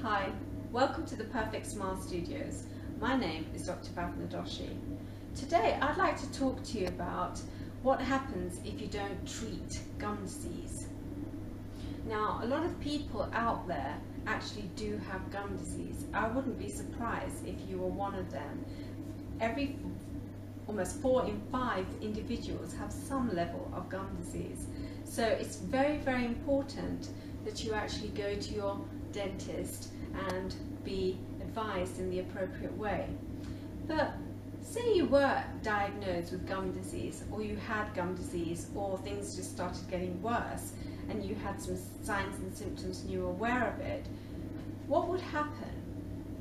Hi, welcome to the Perfect Smile Studios. My name is Dr. Bhavna Doshi. Today I'd like to talk to you about what happens if you don't treat gum disease. Now, a lot of people out there actually do have gum disease. I wouldn't be surprised if you were one of them. Almost 4 in 5 individuals have some level of gum disease. So it's very, very important that you actually go to your dentist and be advised in the appropriate way. But say you were diagnosed with gum disease, or you had gum disease, or things just started getting worse and you had some signs and symptoms and you were aware of it, what would happen?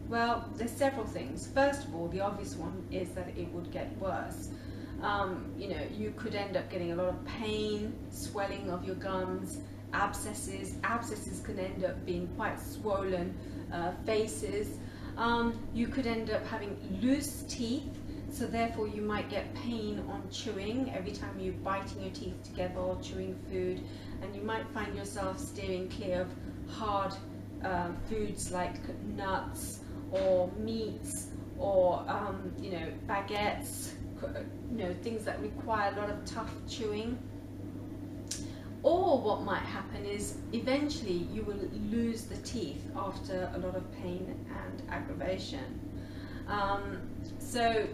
Well, there's several things. First of all, the obvious one is that it would get worse. You could end up getting a lot of pain, swelling of your gums, abscesses. Abscesses can end up being quite swollen faces. You could end up having loose teeth, so therefore you might get pain on chewing every time you're biting your teeth together or chewing food, and you might find yourself steering clear of hard foods like nuts or meats or baguettes, things that require a lot of tough chewing. Or what might happen is eventually you will lose the teeth after a lot of pain and aggravation. So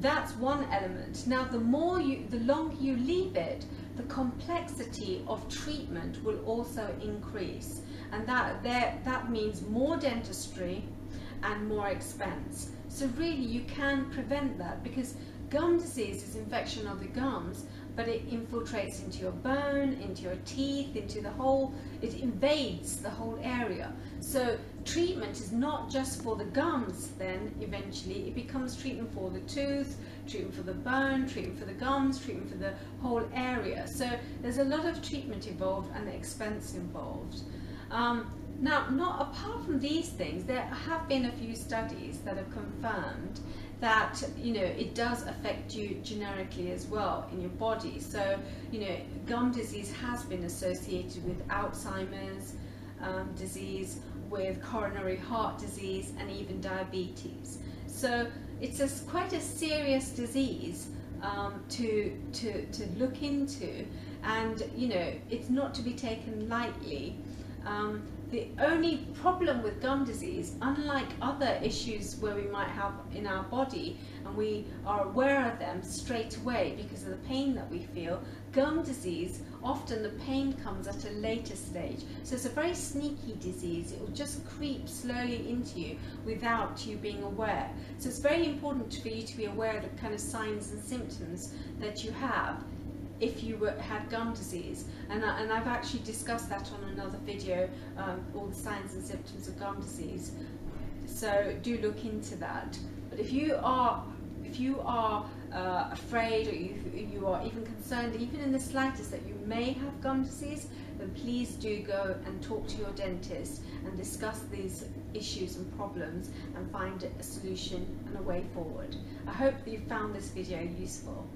that's one element. Now, the longer you leave it, the complexity of treatment will also increase, and that means more dentistry and more expense. So really you can prevent that, because gum disease is infection of the gums, but it infiltrates into your bone, into your teeth, it invades the whole area. So treatment is not just for the gums then, eventually. It becomes treatment for the tooth, treatment for the bone, treatment for the gums, treatment for the whole area. So there's a lot of treatment involved and the expense involved. Now, apart from these things, there have been a few studies that have confirmed that it does affect you generically as well in your body. So gum disease has been associated with Alzheimer's disease, with coronary heart disease, and even diabetes. So it's quite a serious disease to look into, and it's not to be taken lightly. The only problem with gum disease, unlike other issues where we might have in our body and we are aware of them straight away because of the pain that we feel, gum disease, often the pain comes at a later stage. So it's a very sneaky disease. It will just creep slowly into you without you being aware. So it's very important for you to be aware of the kind of signs and symptoms that you have if you had gum disease, and I've actually discussed that on another video, all the signs and symptoms of gum disease. So do look into that. But if you are afraid, or you are even concerned, even in the slightest, that you may have gum disease, then please do go and talk to your dentist and discuss these issues and problems and find a solution and a way forward. I hope that you found this video useful.